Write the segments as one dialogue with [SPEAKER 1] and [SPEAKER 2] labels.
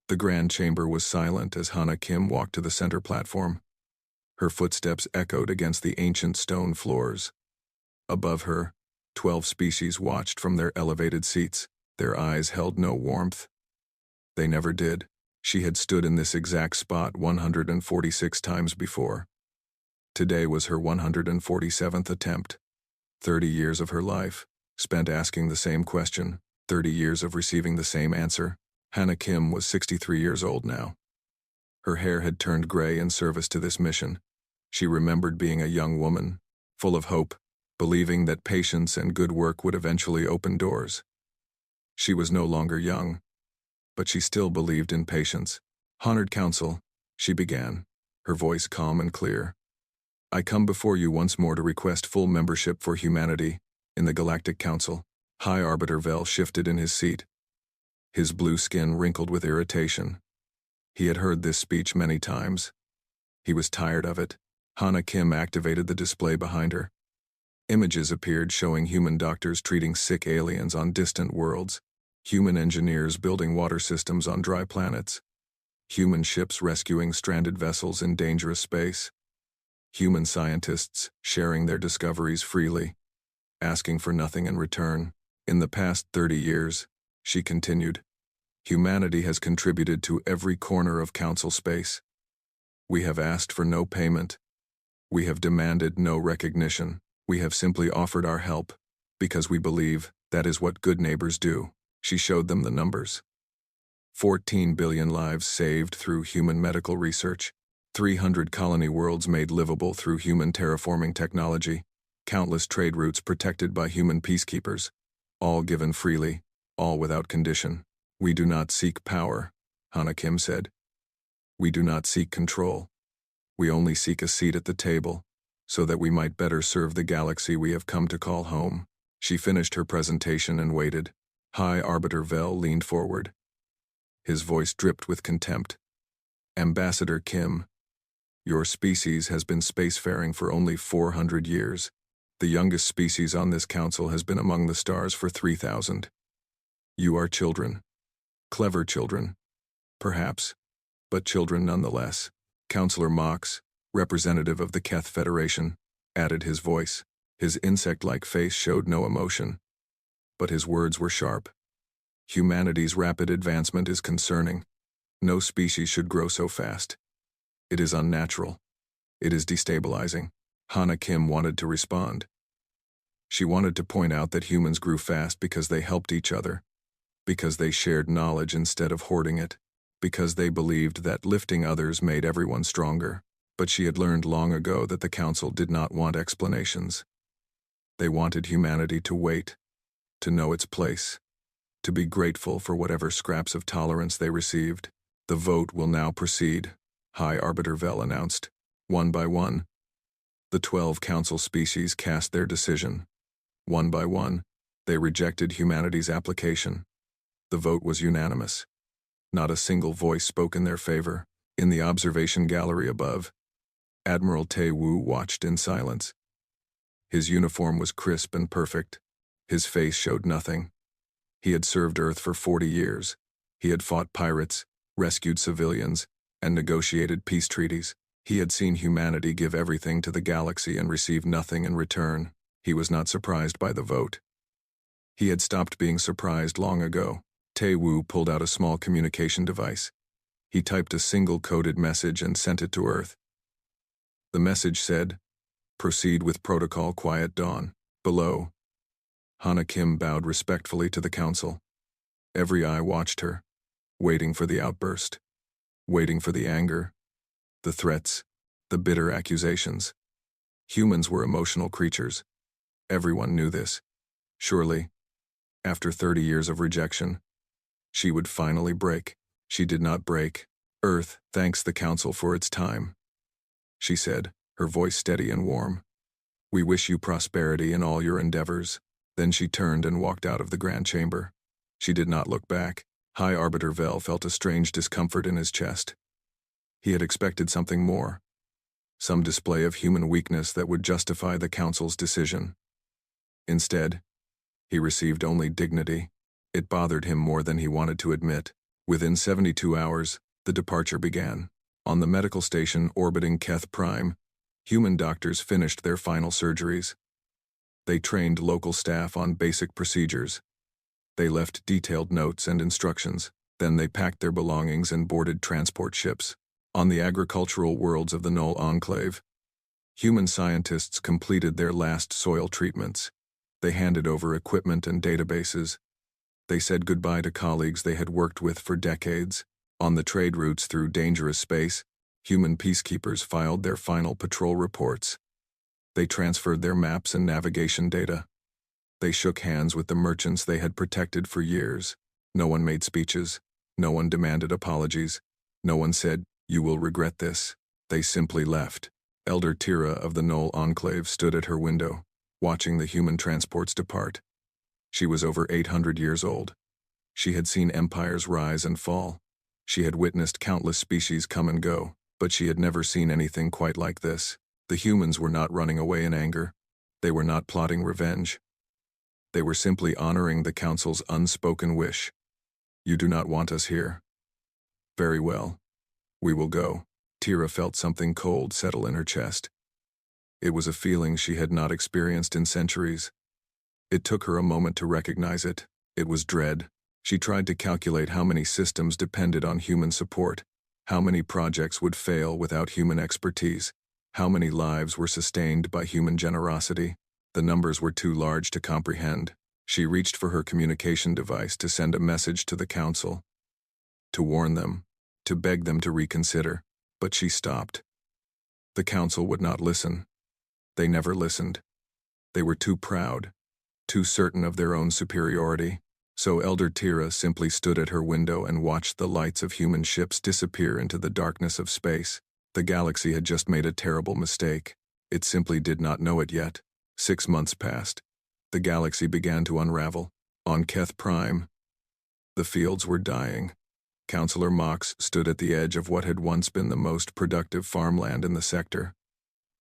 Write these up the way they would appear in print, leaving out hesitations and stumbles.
[SPEAKER 1] The grand chamber was silent as Hana Kim walked to the center platform. Her footsteps echoed against the ancient stone floors. Above her, 12 species watched from their elevated seats. Their eyes held no warmth. They never did. She had stood in this exact spot 146 times before. Today was her 147th attempt. 30 years of her life, spent asking the same question, 30 years of receiving the same answer. Hana Kim was 63 years old now. Her hair had turned gray in service to this mission. She remembered being a young woman, full of hope, believing that patience and good work would eventually open doors. She was no longer young, but she still believed in patience. "Honored Council," she began, her voice calm and clear. "I come before you once more to request full membership for humanity in the Galactic Council." High Arbiter Vel shifted in his seat. His blue skin wrinkled with irritation. He had heard this speech many times. He was tired of it. Hana Kim activated the display behind her. Images appeared showing human doctors treating sick aliens on distant worlds, human engineers building water systems on dry planets, human ships rescuing stranded vessels in dangerous space, human scientists sharing their discoveries freely, asking for nothing in return. In the past 30 years, she continued, humanity has contributed to every corner of council space. We have asked for no payment. We have demanded no recognition. We have simply offered our help because we believe that is what good neighbors do. She showed them the numbers. 14 billion lives saved through human medical research, 300 colony worlds made livable through human terraforming technology, countless trade routes protected by human peacekeepers, all given freely, all without condition. "We do not seek power," Hana Kim said. "We do not seek control. We only seek a seat at the table, so that we might better serve the galaxy we have come to call home." She finished her presentation and waited. High Arbiter Vel leaned forward. His voice dripped with contempt. "Ambassador Kim, your species has been spacefaring for only 400 years. The youngest species on this council has been among the stars for 3,000. You are children. Clever children, perhaps, but children nonetheless." Councillor Mox, representative of the Keth Federation, added his voice. His insect-like face showed no emotion, but his words were sharp. "Humanity's rapid advancement is concerning. No species should grow so fast. It is unnatural. It is destabilizing." Hana Kim wanted to respond. She wanted to point out that humans grew fast because they helped each other, because they shared knowledge instead of hoarding it, because they believed that lifting others made everyone stronger. But she had learned long ago that the Council did not want explanations. They wanted humanity to wait, to know its place, to be grateful for whatever scraps of tolerance they received. "The vote will now proceed," High Arbiter Vel announced. One by one, the 12 council species cast their decision. One by one, they rejected humanity's application. The vote was unanimous. Not a single voice spoke in their favor. In the observation gallery above, Admiral Tae Woo watched in silence. His uniform was crisp and perfect. His face showed nothing. He had served Earth for 40 years. He had fought pirates, rescued civilians, and negotiated peace treaties. He had seen humanity give everything to the galaxy and receive nothing in return. He was not surprised by the vote. He had stopped being surprised long ago. Tae Woo pulled out a small communication device. He typed a single coded message and sent it to Earth. The message said, "Proceed with Protocol Quiet Dawn." Below, Hana Kim bowed respectfully to the council. Every eye watched her, waiting for the outburst, waiting for the anger, the threats, the bitter accusations. Humans were emotional creatures. Everyone knew this. Surely, after 30 years of rejection, she would finally break. She did not break. "Earth thanks the Council for its time," she said, her voice steady and warm. "We wish you prosperity in all your endeavors." Then she turned and walked out of the grand chamber. She did not look back. High Arbiter Vel felt a strange discomfort in his chest. He had expected something more, some display of human weakness that would justify the Council's decision. Instead, he received only dignity. It bothered him more than he wanted to admit. Within 72 hours, the departure began. On the medical station orbiting Keth Prime, human doctors finished their final surgeries. They trained local staff on basic procedures. They left detailed notes and instructions. Then they packed their belongings and boarded transport ships. On the agricultural worlds of the Null Enclave, human scientists completed their last soil treatments. They handed over equipment and databases. They said goodbye to colleagues they had worked with for decades. On the trade routes through dangerous space, human peacekeepers filed their final patrol reports. They transferred their maps and navigation data. They shook hands with the merchants they had protected for years. No one made speeches. No one demanded apologies. No one said, "You will regret this." They simply left. Elder Tira of the Null Enclave stood at her window, watching the human transports depart. She was over 800 years old. She had seen empires rise and fall. She had witnessed countless species come and go, but she had never seen anything quite like this. The humans were not running away in anger. They were not plotting revenge. They were simply honoring the Council's unspoken wish. "You do not want us here. Very well. We will go." Tira felt something cold settle in her chest. It was a feeling she had not experienced in centuries. It took her a moment to recognize it. It was dread. She tried to calculate how many systems depended on human support, how many projects would fail without human expertise, how many lives were sustained by human generosity. The numbers were too large to comprehend. She reached for her communication device to send a message to the Council, to warn them, to beg them to reconsider, but she stopped. The Council would not listen. They never listened. They were too proud, too certain of their own superiority. So Elder Tira simply stood at her window and watched the lights of human ships disappear into the darkness of space. The galaxy had just made a terrible mistake. It simply did not know it yet. 6 months passed. The galaxy began to unravel. On Keth Prime, the fields were dying. Councillor Mox stood at the edge of what had once been the most productive farmland in the sector.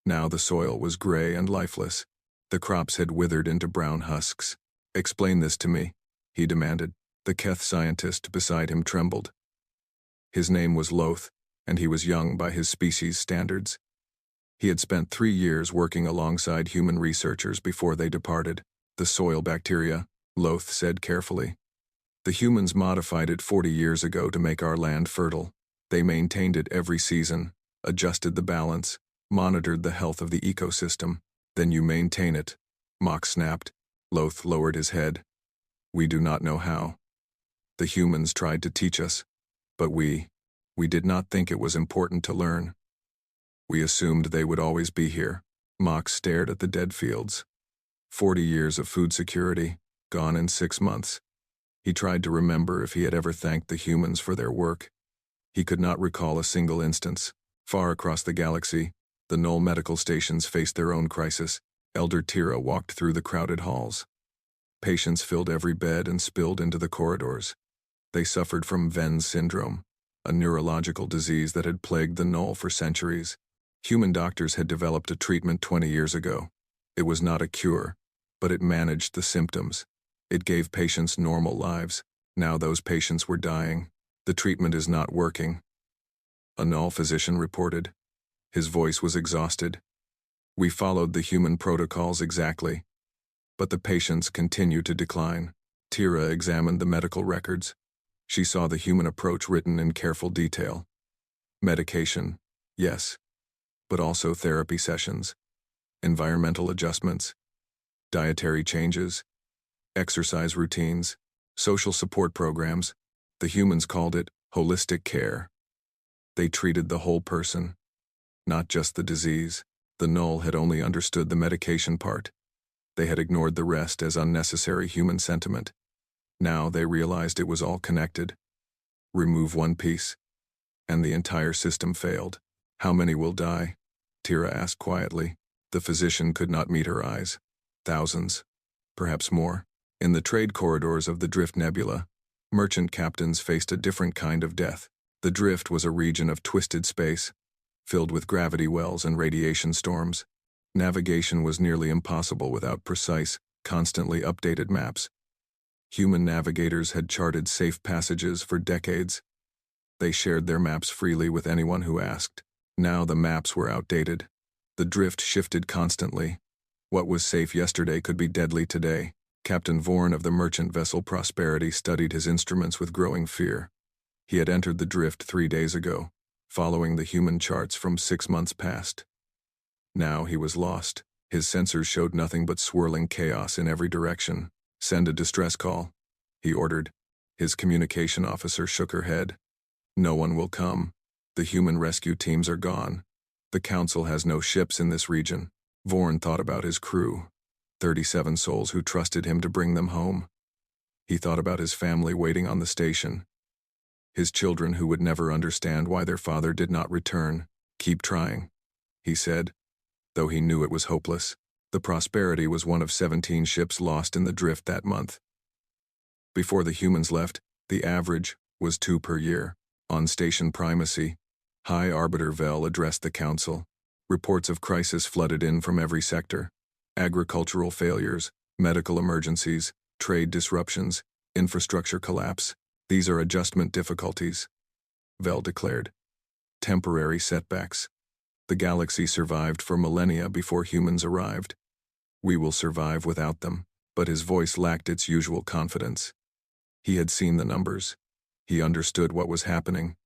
[SPEAKER 1] Now the soil was gray and lifeless. The crops had withered into brown husks. "Explain this to me," he demanded. The Keth scientist beside him trembled. His name was Loth, and he was young by his species' standards. He had spent 3 years working alongside human researchers before they departed. "The soil bacteria," Loth said carefully. "The humans modified it 40 years ago to make our land fertile. They maintained it every season, adjusted the balance, monitored the health of the ecosystem. Then you maintain it," Mox snapped. Loth lowered his head. "We do not know how. The humans tried to teach us, but we did not think it was important to learn. We assumed they would always be here." Mox stared at the dead fields. 40 years of food security, gone in 6 months. He tried to remember if he had ever thanked the humans for their work. He could not recall a single instance. Far across the galaxy, the Null medical stations faced their own crisis. Elder Tira walked through the crowded halls. Patients filled every bed and spilled into the corridors. They suffered from Venn syndrome, a neurological disease that had plagued the Null for centuries. Human doctors had developed a treatment 20 years ago. It was not a cure, but it managed the symptoms. It gave patients normal lives. Now those patients were dying. "The treatment is not working," a Null physician reported. His voice was exhausted. "We followed the human protocols exactly, but the patients continue to decline." Tira examined the medical records. She saw the human approach written in careful detail. Medication, yes, but also therapy sessions, environmental adjustments, dietary changes, exercise routines, social support programs. The humans called it holistic care. They treated the whole person, not just the disease. The Null had only understood the medication part. They had ignored the rest as unnecessary human sentiment. Now they realized it was all connected. Remove one piece, and the entire system failed. "How many will die?" Tira asked quietly. The physician could not meet her eyes. "Thousands, perhaps more." In the trade corridors of the Drift Nebula, merchant captains faced a different kind of death. The Drift was a region of twisted space, filled with gravity wells and radiation storms. Navigation was nearly impossible without precise, constantly updated maps. Human navigators had charted safe passages for decades. They shared their maps freely with anyone who asked. Now the maps were outdated. The drift shifted constantly. What was safe yesterday could be deadly today. Captain Vorn of the merchant vessel Prosperity studied his instruments with growing fear. He had entered the drift 3 days ago, following the human charts from 6 months past. Now he was lost. His sensors showed nothing but swirling chaos in every direction. "Send a distress call," he ordered. His communication officer shook her head. "No one will come. The human rescue teams are gone. The Council has no ships in this region." Vorn thought about his crew, 37 souls who trusted him to bring them home. He thought about his family waiting on the station, his children who would never understand why their father did not return. "Keep trying," he said, though he knew it was hopeless. The Prosperity was one of 17 ships lost in the drift that month. Before the humans left, the average was 2 per year. On station primacy, High Arbiter Vel addressed the Council. Reports of crisis flooded in from every sector. Agricultural failures, medical emergencies, trade disruptions, infrastructure collapse. "These are adjustment difficulties," Vel declared. "Temporary setbacks. The galaxy survived for millennia before humans arrived. We will survive without them." But his voice lacked its usual confidence. He had seen the numbers. He understood what was happening,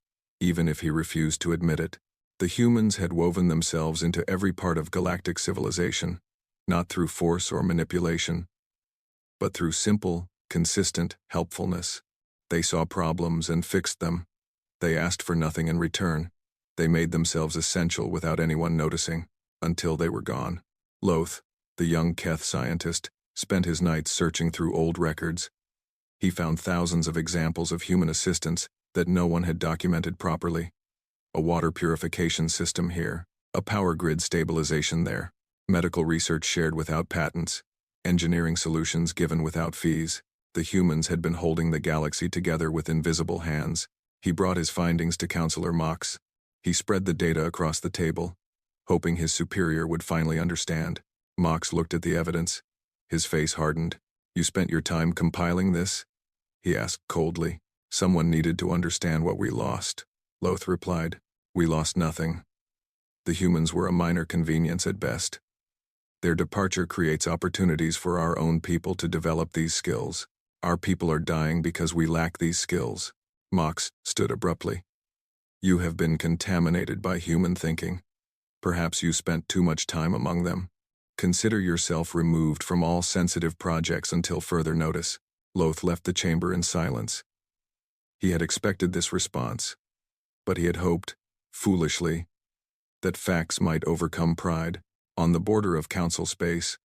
[SPEAKER 1] even if he refused to admit it. The humans had woven themselves into every part of galactic civilization, not through force or manipulation, but through simple, consistent helpfulness. They saw problems and fixed them. They asked for nothing in return. They made themselves essential without anyone noticing, until they were gone. Loth, the young Keth scientist, spent his nights searching through old records. He found thousands of examples of human assistance that no one had documented properly. A water purification system here, a power grid stabilization there, medical research shared without patents, engineering solutions given without fees. The humans had been holding the galaxy together with invisible hands. He brought his findings to Counselor Mox. He spread the data across the table, hoping his superior would finally understand. Mox looked at the evidence. His face hardened. "You spent your time compiling this?" he asked coldly. "Someone needed to understand what we lost," Loth replied. "We lost nothing. The humans were a minor convenience at best. Their departure creates opportunities for our own people to develop these skills. Our people are dying because we lack these skills." Mox stood abruptly. "You have been contaminated by human thinking. Perhaps you spent too much time among them. Consider yourself removed from all sensitive projects until further notice." Loth left the chamber in silence. He had expected this response, but he had hoped, foolishly, that facts might overcome pride. On the border of Council space,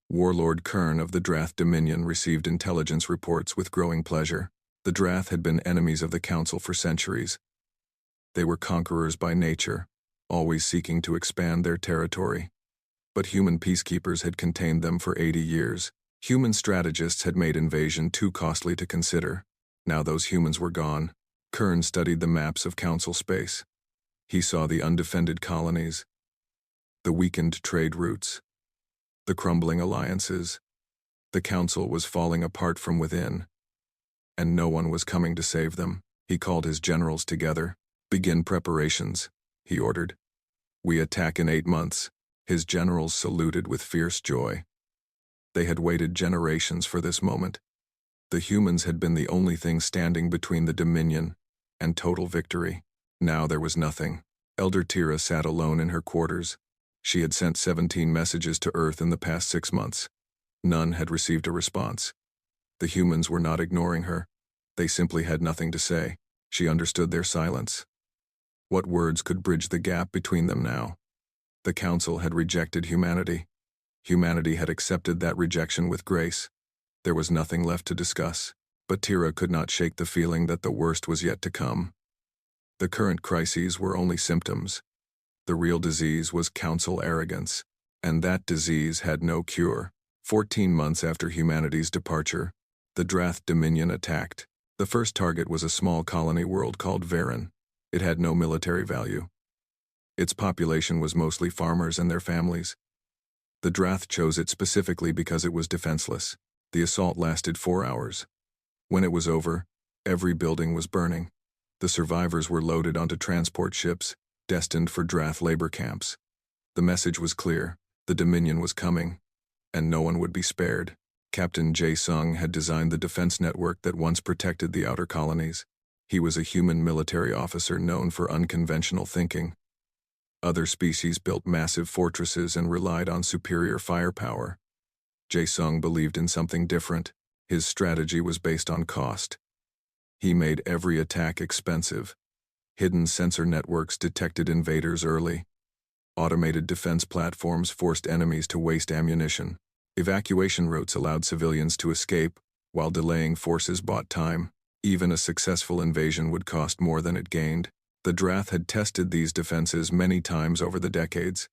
[SPEAKER 1] Warlord Kern of the Drath Dominion received intelligence reports with growing pleasure. The Drath had been enemies of the Council for centuries. They were conquerors by nature, always seeking to expand their territory. But human peacekeepers had contained them for 80 years. Human strategists had made invasion too costly to consider. Now those humans were gone. Kern studied the maps of Council space. He saw the undefended colonies, the weakened trade routes, the crumbling alliances. The Council was falling apart from within, and no one was coming to save them. He called his generals together. "Begin preparations," he ordered. "We attack in 8 months." His generals saluted with fierce joy. They had waited generations for this moment. The humans had been the only thing standing between the Dominion and total victory. Now there was nothing. Elder Tira sat alone in her quarters. She had sent 17 messages to Earth in the past 6 months. None had received a response. The humans were not ignoring her. They simply had nothing to say. She understood their silence. What words could bridge the gap between them now? The Council had rejected humanity. Humanity had accepted that rejection with grace. There was nothing left to discuss. But Tira could not shake the feeling that the worst was yet to come. The current crises were only symptoms. The real disease was Council arrogance, and that disease had no cure. 14 months after humanity's departure, the Drath Dominion attacked. The first target was a small colony world called Varen. It had no military value. Its population was mostly farmers and their families. The Drath chose it specifically because it was defenseless. The assault lasted 4 hours. When it was over, every building was burning. The survivors were loaded onto transport ships, destined for Drath labor camps. The message was clear: the Dominion was coming, and no one would be spared. Captain Jae-sung had designed the defense network that once protected the outer colonies. He was a human military officer known for unconventional thinking. Other species built massive fortresses and relied on superior firepower. Jae-sung believed in something different. His strategy was based on cost. He made every attack expensive. Hidden sensor networks detected invaders early. Automated defense platforms forced enemies to waste ammunition. Evacuation routes allowed civilians to escape, while delaying forces bought time. Even a successful invasion would cost more than it gained. The Drath had tested these defenses many times over the decades.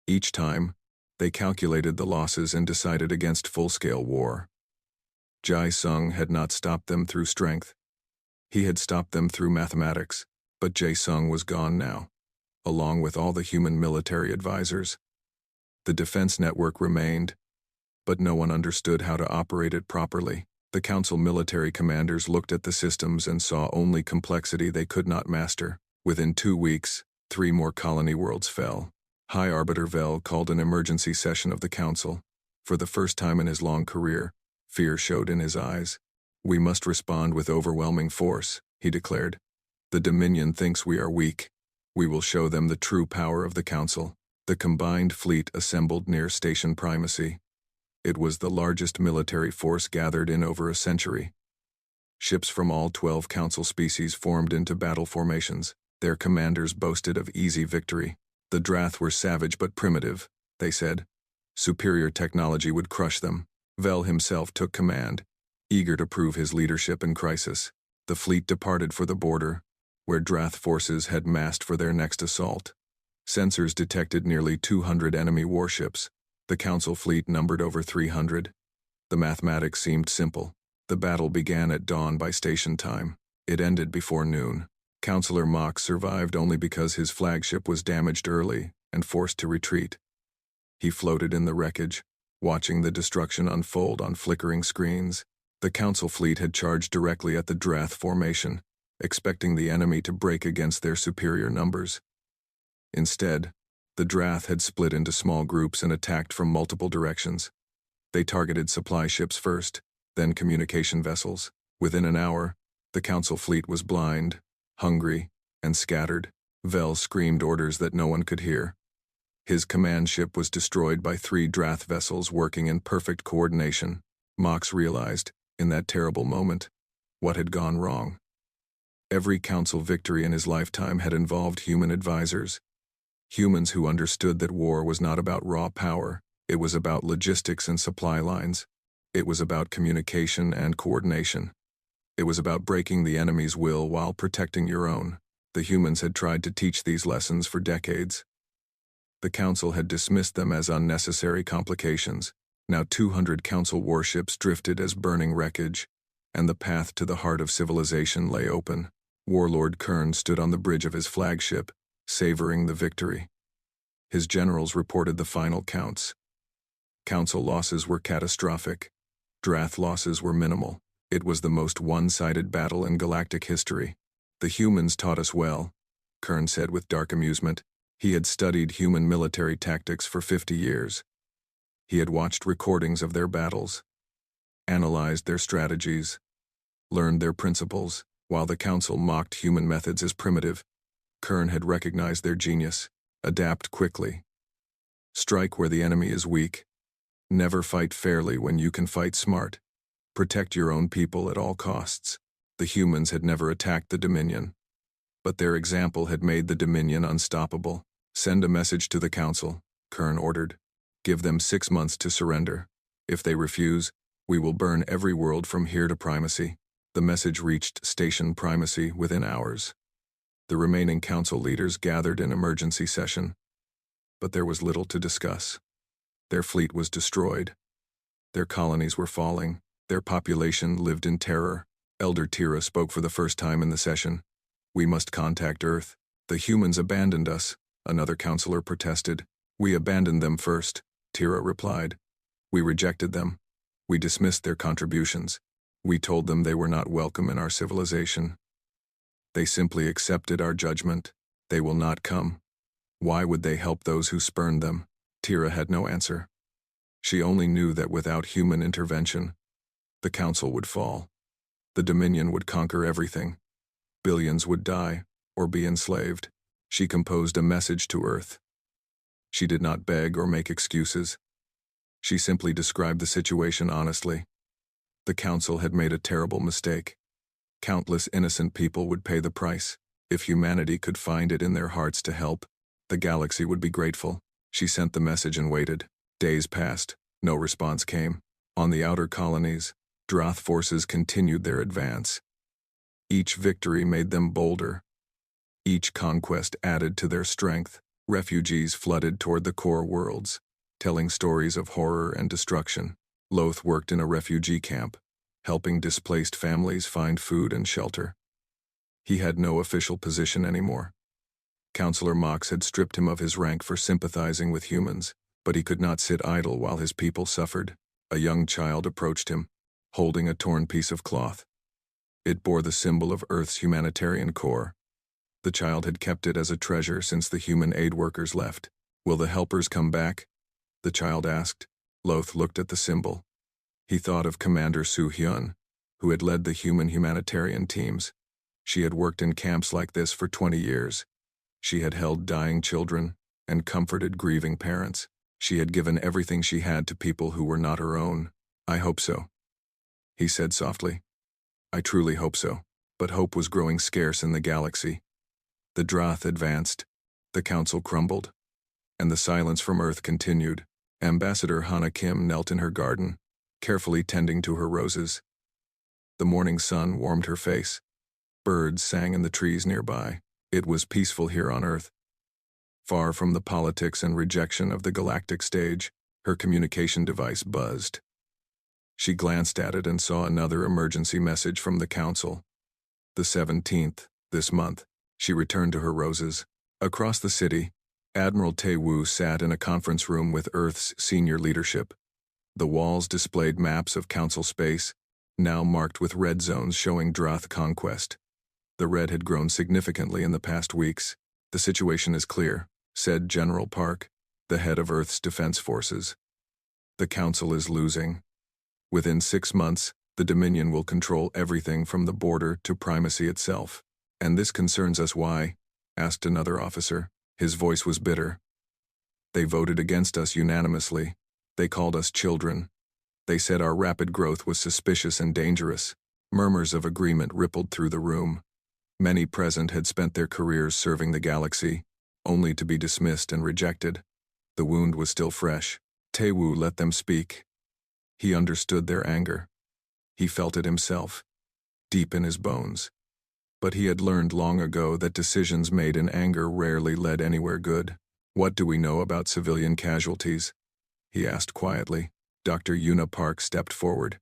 [SPEAKER 1] Each time, they calculated the losses and decided against full-scale war. Jae-sung had not stopped them through strength. He had stopped them through mathematics, but Jae-sung was gone now, along with all the human military advisors. The defense network remained, but no one understood how to operate it properly. The Council military commanders looked at the systems and saw only complexity they could not master. Within 2 weeks, 3 more colony worlds fell. High Arbiter Vel called an emergency session of the Council. For the first time in his long career, fear showed in his eyes. "We must respond with overwhelming force," he declared. "The Dominion thinks we are weak. We will show them the true power of the Council." The combined fleet assembled near Station Primacy. It was the largest military force gathered in over a century. Ships from all 12 Council species formed into battle formations. Their commanders boasted of easy victory. The Drath were savage but primitive, they said. Superior technology would crush them. Vel himself took command, eager to prove his leadership in crisis. The fleet departed for the border, where Drath forces had massed for their next assault. Sensors detected nearly 200 enemy warships. The Council fleet numbered over 300. The mathematics seemed simple. The battle began at dawn by station time. It ended before noon. Councillor Mock survived only because his flagship was damaged early and forced to retreat. He floated in the wreckage, watching the destruction unfold on flickering screens. The Council fleet had charged directly at the Drath formation, expecting the enemy to break against their superior numbers. Instead, the Drath had split into small groups and attacked from multiple directions. They targeted supply ships first, then communication vessels. Within an hour, the Council fleet was blind, hungry, and scattered. Vel screamed orders that no one could hear. His command ship was destroyed by 3 Drath vessels working in perfect coordination. Mox realized, in that terrible moment, what had gone wrong. Every Council victory in his lifetime had involved human advisors. Humans who understood that war was not about raw power. It was about logistics and supply lines. It was about communication and coordination. It was about breaking the enemy's will while protecting your own. The humans had tried to teach these lessons for decades. The Council had dismissed them as unnecessary complications. Now 200 Council warships drifted as burning wreckage, and the path to the heart of civilization lay open. Warlord Kern stood on the bridge of his flagship, savoring the victory. His generals reported the final counts. Council losses were catastrophic. Drath losses were minimal. It was the most one-sided battle in galactic history. "The humans taught us well," Kern said with dark amusement. He had studied human military tactics for 50 years. He had watched recordings of their battles, analyzed their strategies, learned their principles. While the Council mocked human methods as primitive, Kern had recognized their genius. Adapt quickly. Strike where the enemy is weak. Never fight fairly when you can fight smart. Protect your own people at all costs. The humans had never attacked the Dominion, but their example had made the Dominion unstoppable. "Send a message to the Council," Kern ordered. "Give them 6 months to surrender. If they refuse, we will burn every world from here to Primacy." The message reached Station Primacy within hours. The remaining Council leaders gathered in emergency session, but there was little to discuss. Their fleet was destroyed. Their colonies were falling. Their population lived in terror. Elder Tira spoke for the first time in the session. "We must contact Earth. The humans abandoned us," another counselor protested. "We abandoned them first," Tira replied. "We rejected them. We dismissed their contributions. We told them they were not welcome in our civilization. They simply accepted our judgment. They will not come. Why would they help those who spurned them? Tira had no answer. She only knew that without human intervention, the council would fall. The Dominion would conquer everything. Billions would die, or be enslaved. She composed a message to Earth. She did not beg or make excuses. She simply described the situation honestly. The council had made a terrible mistake. Countless innocent people would pay the price. If humanity could find it in their hearts to help, the galaxy would be grateful. She sent the message and waited. Days passed. No response came. On the outer colonies, Droth forces continued their advance. Each victory made them bolder. Each conquest added to their strength. Refugees flooded toward the core worlds, telling stories of horror and destruction. Loth worked in a refugee camp, helping displaced families find food and shelter. He had no official position anymore. Counselor Mox had stripped him of his rank for sympathizing with humans, but he could not sit idle while his people suffered. A young child approached him, holding a torn piece of cloth. It bore the symbol of Earth's humanitarian core. The child had kept it as a treasure since the human aid workers left. "Will the helpers come back?" the child asked. Loth looked at the symbol. He thought of Commander Su Hyun, who had led the humanitarian teams. She had worked in camps like this for 20 years. She had held dying children and comforted grieving parents. She had given everything she had to people who were not her own. "I hope so," he said softly. "I truly hope so." But hope was growing scarce in the galaxy. The Droth advanced, the council crumbled, and the silence from Earth continued. Ambassador Hana Kim knelt in her garden, carefully tending to her roses. The morning sun warmed her face. Birds sang in the trees nearby. It was peaceful here on Earth. Far from the politics and rejection of the galactic stage, her communication device buzzed. She glanced at it and saw another emergency message from the council. The 17th, this month. She returned to her roses. Across the city, Admiral Tae-woo sat in a conference room with Earth's senior leadership. The walls displayed maps of council space, now marked with red zones showing Droth conquest. The red had grown significantly in the past weeks. "The situation is clear," said General Park, the head of Earth's defense forces. "The council is losing. Within 6 months, the Dominion will control everything from the border to primacy itself. "And this concerns us why?" asked another officer. His voice was bitter. "They voted against us unanimously. They called us children. They said our rapid growth was suspicious and dangerous." Murmurs of agreement rippled through the room. Many present had spent their careers serving the galaxy, only to be dismissed and rejected. The wound was still fresh. Tae-woo let them speak. He understood their anger. He felt it himself, deep in his bones. But he had learned long ago that decisions made in anger rarely led anywhere good. "What do we know about civilian casualties?" he asked quietly. Dr. Yuna Park stepped forward.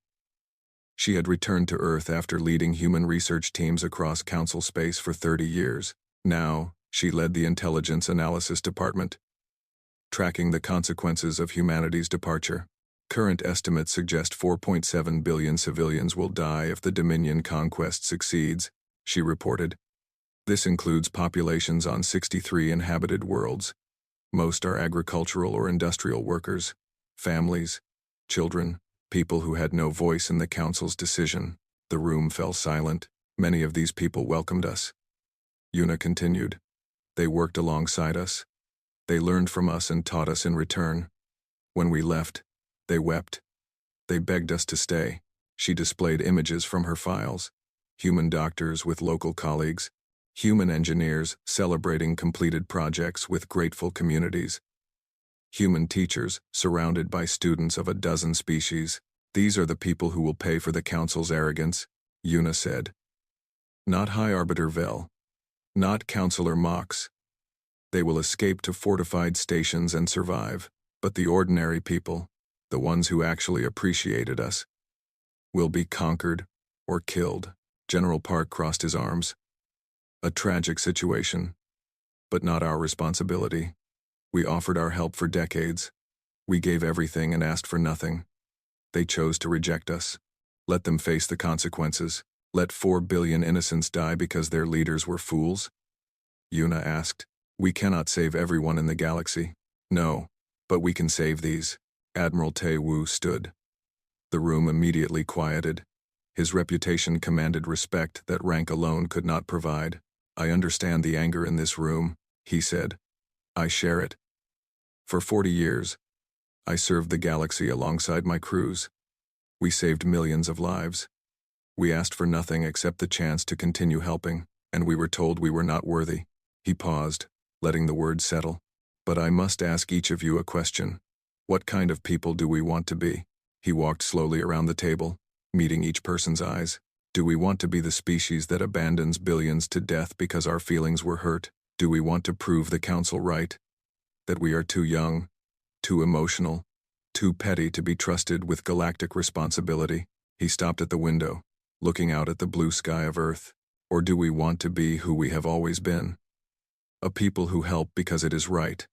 [SPEAKER 1] She had returned to Earth after leading human research teams across council space for 30 years. Now, she led the Intelligence Analysis Department, tracking the consequences of humanity's departure. Current estimates suggest 4.7 billion civilians will die if the Dominion conquest succeeds, she reported. This includes populations on 63 inhabited worlds. Most are agricultural or industrial workers, families, children, people who had no voice in the council's decision. The room fell silent. Many of these people welcomed us. Yuna continued. They worked alongside us. They learned from us and taught us in return. When we left, they wept. They begged us to stay. She displayed images from her files. Human doctors with local colleagues, human engineers celebrating completed projects with grateful communities, human teachers surrounded by students of a dozen species. "These are the people who will pay for the council's arrogance," Yuna said. "Not High Arbiter Vel. Not Counselor Mox. They will escape to fortified stations and survive, but the ordinary people, the ones who actually appreciated us, will be conquered or killed." General Park crossed his arms. "A tragic situation, but not our responsibility. We offered our help for decades. We gave everything and asked for nothing. They chose to reject us. Let them face the consequences. Let 4 billion innocents die because their leaders were fools? Yuna asked. We cannot save everyone in the galaxy. No, but we can save these. Admiral Tae Woo stood. The room immediately quieted. His reputation commanded respect that rank alone could not provide. I understand the anger in this room, he said. I share it. For 40 years, I served the galaxy alongside my crews. We saved millions of lives. We asked for nothing except the chance to continue helping, and we were told we were not worthy. He paused, letting the words settle. But I must ask each of you a question. What kind of people do we want to be? He walked slowly around the table, meeting each person's eyes. Do we want to be the species that abandons billions to death because our feelings were hurt? Do we want to prove the Council right? That we are too young, too emotional, too petty to be trusted with galactic responsibility? He stopped at the window, looking out at the blue sky of Earth. Or do we want to be who we have always been? A people who help because it is right.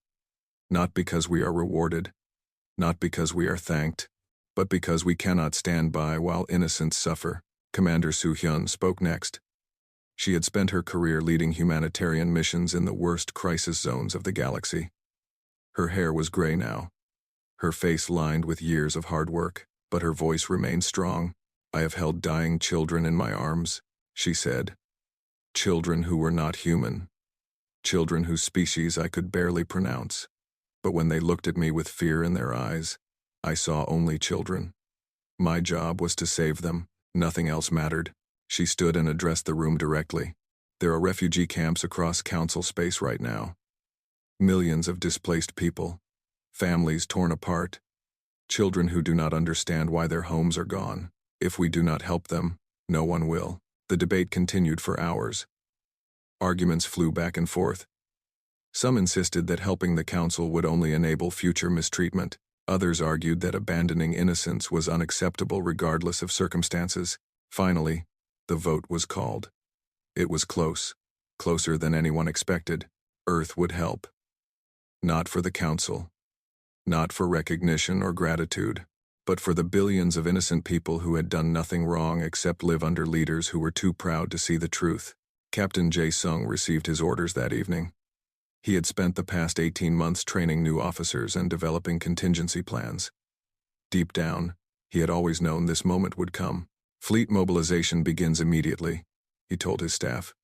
[SPEAKER 1] Not because we are rewarded. Not because we are thanked. But because we cannot stand by while innocents suffer. Commander Soo-hyun spoke next. She had spent her career leading humanitarian missions in the worst crisis zones of the galaxy. Her hair was gray now, her face lined with years of hard work, but her voice remained strong. I have held dying children in my arms, she said. Children who were not human. Children whose species I could barely pronounce. But when they looked at me with fear in their eyes, I saw only children. My job was to save them. Nothing else mattered. She stood and addressed the room directly. There are refugee camps across Council space right now. Millions of displaced people. Families torn apart. Children who do not understand why their homes are gone. If we do not help them, no one will. The debate continued for hours. Arguments flew back and forth. Some insisted that helping the Council would only enable future mistreatment. Others argued that abandoning innocents was unacceptable regardless of circumstances. Finally, the vote was called. It was close, closer than anyone expected. Earth would help. Not for the Council. Not for recognition or gratitude, but for the billions of innocent people who had done nothing wrong except live under leaders who were too proud to see the truth. Captain Jae-sung received his orders that evening. He had spent the past 18 months training new officers and developing contingency plans. Deep down, he had always known this moment would come. Fleet mobilization begins immediately, he told his staff.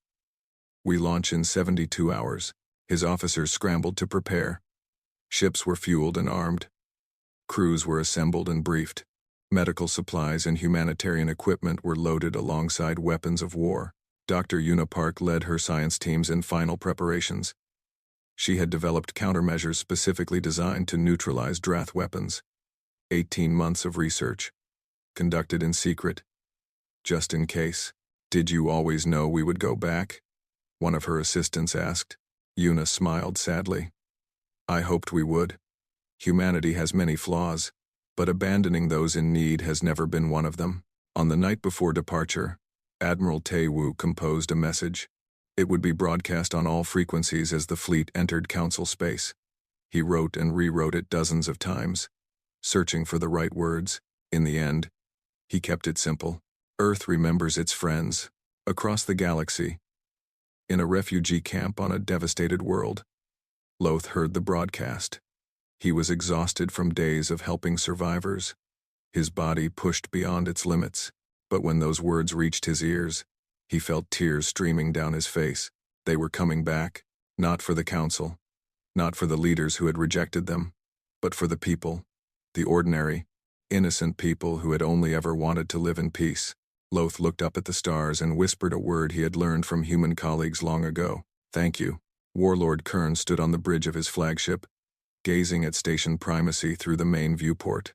[SPEAKER 1] We launch in 72 hours. His officers scrambled to prepare. Ships were fueled and armed. Crews were assembled and briefed. Medical supplies and humanitarian equipment were loaded alongside weapons of war. Dr. Yuna Park led her science teams in final preparations. She had developed countermeasures specifically designed to neutralize Drath weapons. 18 months of research, conducted in secret, just in case. Did you always know we would go back? One of her assistants asked. Yuna smiled sadly. I hoped we would. Humanity has many flaws, but abandoning those in need has never been one of them. On the night before departure, Admiral Tae Woo composed a message. It would be broadcast on all frequencies as the fleet entered Council space. He wrote and rewrote it dozens of times, searching for the right words. In the end, he kept it simple. Earth remembers its friends, across the galaxy. In a refugee camp on a devastated world. Loth heard the broadcast. He was exhausted from days of helping survivors. His body pushed beyond its limits. But when those words reached his ears, he felt tears streaming down his face. They were coming back, not for the Council, not for the leaders who had rejected them, but for the people, the ordinary, innocent people who had only ever wanted to live in peace. Loth looked up at the stars and whispered a word he had learned from human colleagues long ago. Thank you. Warlord Kern stood on the bridge of his flagship, gazing at Station Primacy through the main viewport.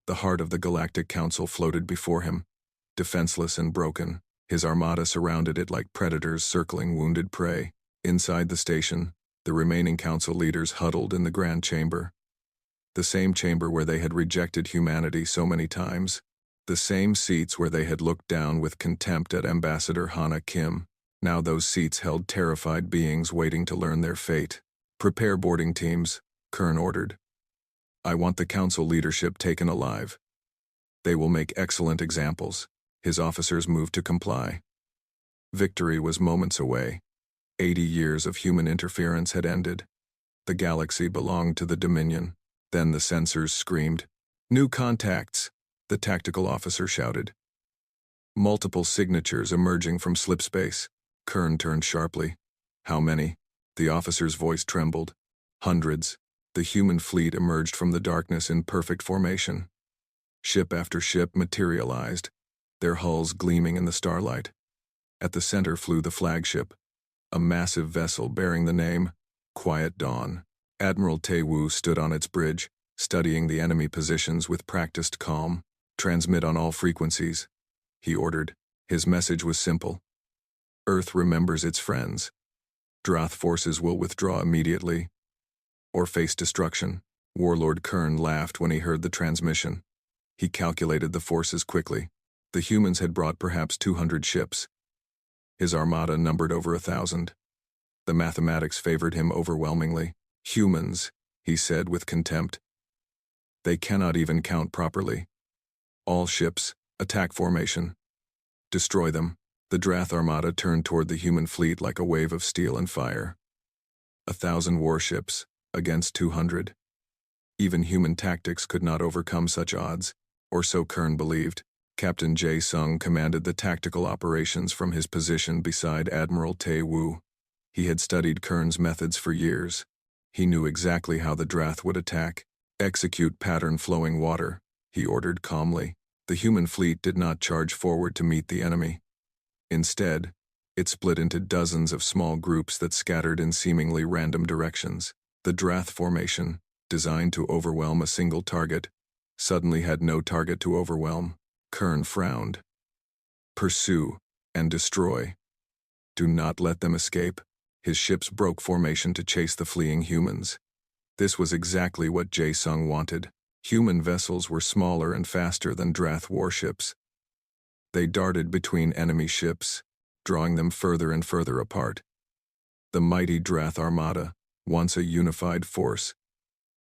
[SPEAKER 1] The heart of the Galactic Council floated before him, defenseless and broken. His armada surrounded it like predators circling wounded prey. Inside the station, the remaining Council leaders huddled in the Grand Chamber. The same chamber where they had rejected humanity so many times. The same seats where they had looked down with contempt at Ambassador Hana Kim. Now those seats held terrified beings waiting to learn their fate. Prepare boarding teams, Kern ordered. I want the Council leadership taken alive. They will make excellent examples. His officers moved to comply. Victory was moments away. 80 years of human interference had ended. The galaxy belonged to the Dominion. Then the sensors screamed. "New contacts!" the tactical officer shouted. Multiple signatures emerging from slipspace. Kern turned sharply. "How many?" The officer's voice trembled. "Hundreds." The human fleet emerged from the darkness in perfect formation. Ship after ship materialized, their hulls gleaming in the starlight. At the center flew the flagship, a massive vessel bearing the name Quiet Dawn. Admiral Tae-woo stood on its bridge, studying the enemy positions with practiced calm. "Transmit on all frequencies," he ordered. His message was simple. "Earth remembers its friends. Droth forces will withdraw immediately, or face destruction." Warlord Kern laughed when he heard the transmission. He calculated the forces quickly. The humans had brought perhaps 200 ships. His armada numbered over 1,000. The mathematics favored him overwhelmingly. "Humans," he said with contempt. "They cannot even count properly. All ships, attack formation. Destroy them." The Droth armada turned toward the human fleet like a wave of steel and fire. 1,000 warships against 200. Even human tactics could not overcome such odds, or so Kern believed. Captain Jae-sung commanded the tactical operations from his position beside Admiral Tae-woo. He had studied Kern's methods for years. He knew exactly how the Droth would attack. "Execute pattern flowing water," he ordered calmly. The human fleet did not charge forward to meet the enemy. Instead, it split into dozens of small groups that scattered in seemingly random directions. The Droth formation, designed to overwhelm a single target, suddenly had no target to overwhelm. Kern frowned. "Pursue and destroy. Do not let them escape." His ships broke formation to chase the fleeing humans. This was exactly what Jae-sung wanted. Human vessels were smaller and faster than Droth warships. They darted between enemy ships, drawing them further and further apart. The mighty Droth armada, once a unified force,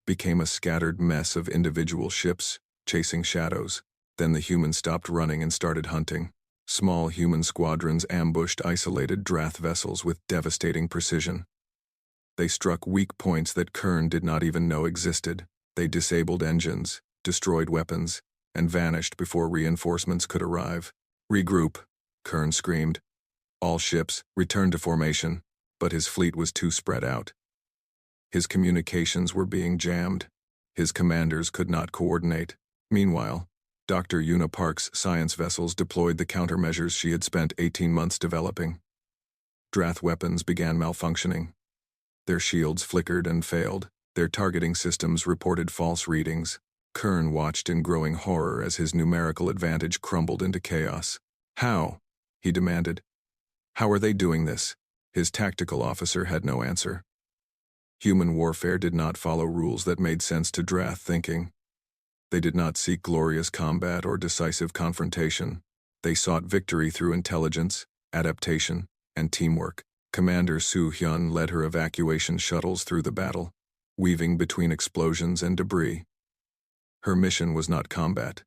[SPEAKER 1] became a scattered mess of individual ships, chasing shadows. Then the humans stopped running and started hunting. Small human squadrons ambushed isolated Droth vessels with devastating precision. They struck weak points that Kern did not even know existed. They disabled engines, destroyed weapons, and vanished before reinforcements could arrive. "Regroup," Kern screamed. All ships returned to formation, but his fleet was too spread out. His communications were being jammed. His commanders could not coordinate. Meanwhile, Dr. Yuna Park's science vessels deployed the countermeasures she had spent 18 months developing. Droth weapons began malfunctioning. Their shields flickered and failed. Their targeting systems reported false readings. Kern watched in growing horror as his numerical advantage crumbled into chaos. "How?" he demanded. "How are they doing this?" His tactical officer had no answer. Human warfare did not follow rules that made sense to Droth thinking. They did not seek glorious combat or decisive confrontation. They sought victory through intelligence, adaptation, and teamwork. Commander Soo-hyun led her evacuation shuttles through the battle, weaving between explosions and debris. Her mission was not combat.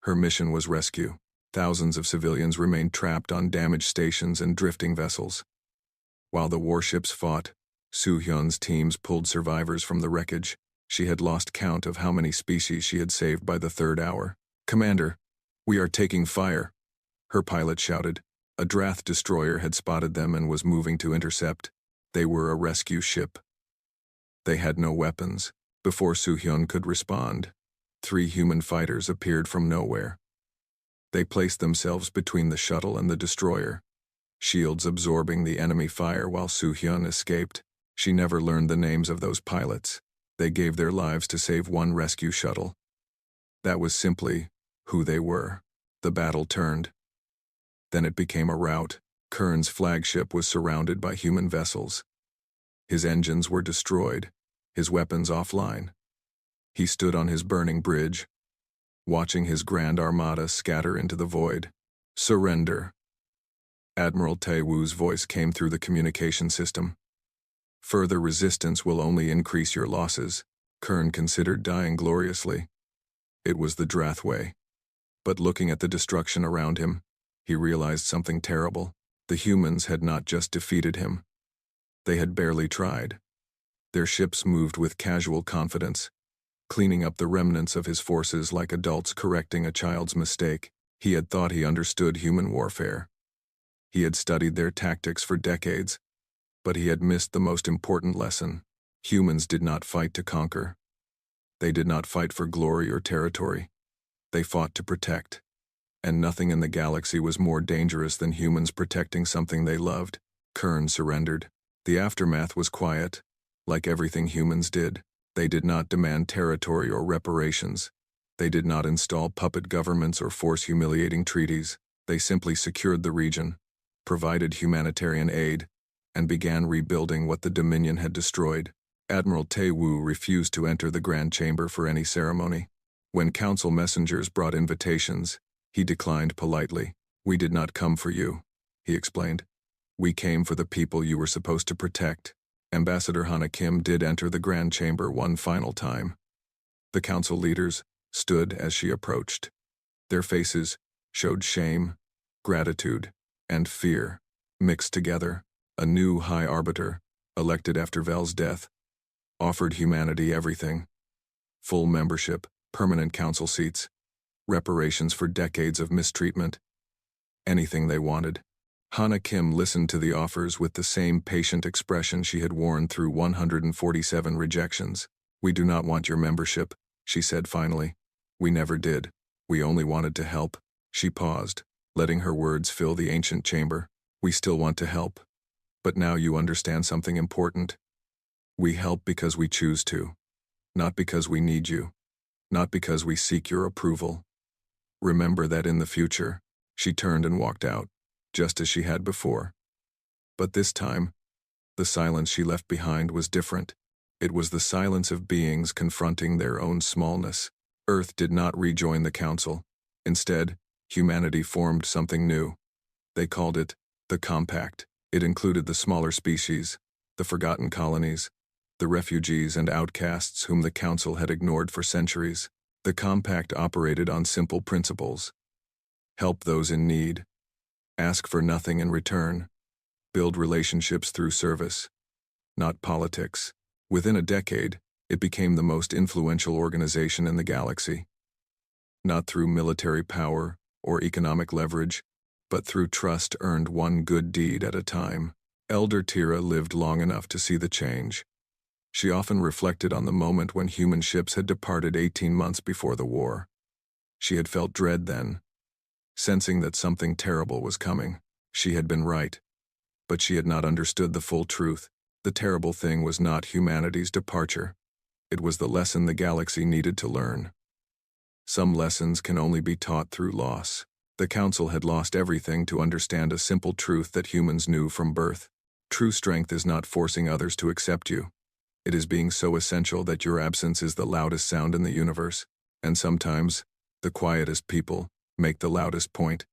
[SPEAKER 1] Her mission was rescue. Thousands of civilians remained trapped on damaged stations and drifting vessels. While the warships fought, Soo-hyun's teams pulled survivors from the wreckage. She had lost count of how many species she had saved by the third hour. "Commander, we are taking fire," her pilot shouted. A Droth destroyer had spotted them and was moving to intercept. They were a rescue ship. They had no weapons. Before Soo-hyun could respond, 3 human fighters appeared from nowhere. They placed themselves between the shuttle and the destroyer, shields absorbing the enemy fire while Soo-hyun escaped. She never learned the names of those pilots. They gave their lives to save one rescue shuttle. That was simply who they were. The battle turned. Then it became a rout. Kern's flagship was surrounded by human vessels. His engines were destroyed, his weapons offline. He stood on his burning bridge, watching his grand armada scatter into the void. "Surrender." Admiral Tae-woo's voice came through the communication system. "Further resistance will only increase your losses." Kern considered dying gloriously. It was the Droth way. But looking at the destruction around him, he realized something terrible. The humans had not just defeated him. They had barely tried. Their ships moved with casual confidence, cleaning up the remnants of his forces like adults correcting a child's mistake. He had thought he understood human warfare. He had studied their tactics for decades, but he had missed the most important lesson. Humans did not fight to conquer. They did not fight for glory or territory. They fought to protect. And nothing in the galaxy was more dangerous than humans protecting something they loved. Kern surrendered. The aftermath was quiet, like everything humans did. They did not demand territory or reparations. They did not install puppet governments or force humiliating treaties. They simply secured the region, provided humanitarian aid, and began rebuilding what the Dominion had destroyed. Admiral Tae Woo refused to enter the Grand Chamber for any ceremony. When council messengers brought invitations, he declined politely. "We did not come for you," he explained. "We came for the people you were supposed to protect." Ambassador Hana Kim did enter the Grand Chamber one final time. The council leaders stood as she approached. Their faces showed shame, gratitude, and fear, mixed together. A new High Arbiter, elected after Vel's death, offered humanity everything: full membership, permanent council seats, reparations for decades of mistreatment, anything they wanted. Hana Kim listened to the offers with the same patient expression she had worn through 147 rejections. "We do not want your membership," she said finally. "We never did. We only wanted to help." She paused, letting her words fill the ancient chamber. "We still want to help. But now you understand something important. We help because we choose to, not because we need you, not because we seek your approval. Remember that in the future." She turned and walked out, just as she had before. But this time, the silence she left behind was different. It was the silence of beings confronting their own smallness. Earth did not rejoin the council. Instead, humanity formed something new. They called it the Compact. It included the smaller species, the forgotten colonies, the refugees and outcasts whom the council had ignored for centuries. The Compact operated on simple principles: help those in need, ask for nothing in return, build relationships through service, not politics. Within a decade, it became the most influential organization in the galaxy. Not through military power or economic leverage, but through trust earned one good deed at a time. Elder Tira lived long enough to see the change. She often reflected on the moment when human ships had departed 18 months before the war. She had felt dread then, sensing that something terrible was coming. She had been right, but she had not understood the full truth. The terrible thing was not humanity's departure. It was the lesson the galaxy needed to learn. Some lessons can only be taught through loss. The council had lost everything to understand a simple truth that humans knew from birth. True strength is not forcing others to accept you. It is being so essential that your absence is the loudest sound in the universe. And sometimes, the quietest people make the loudest point.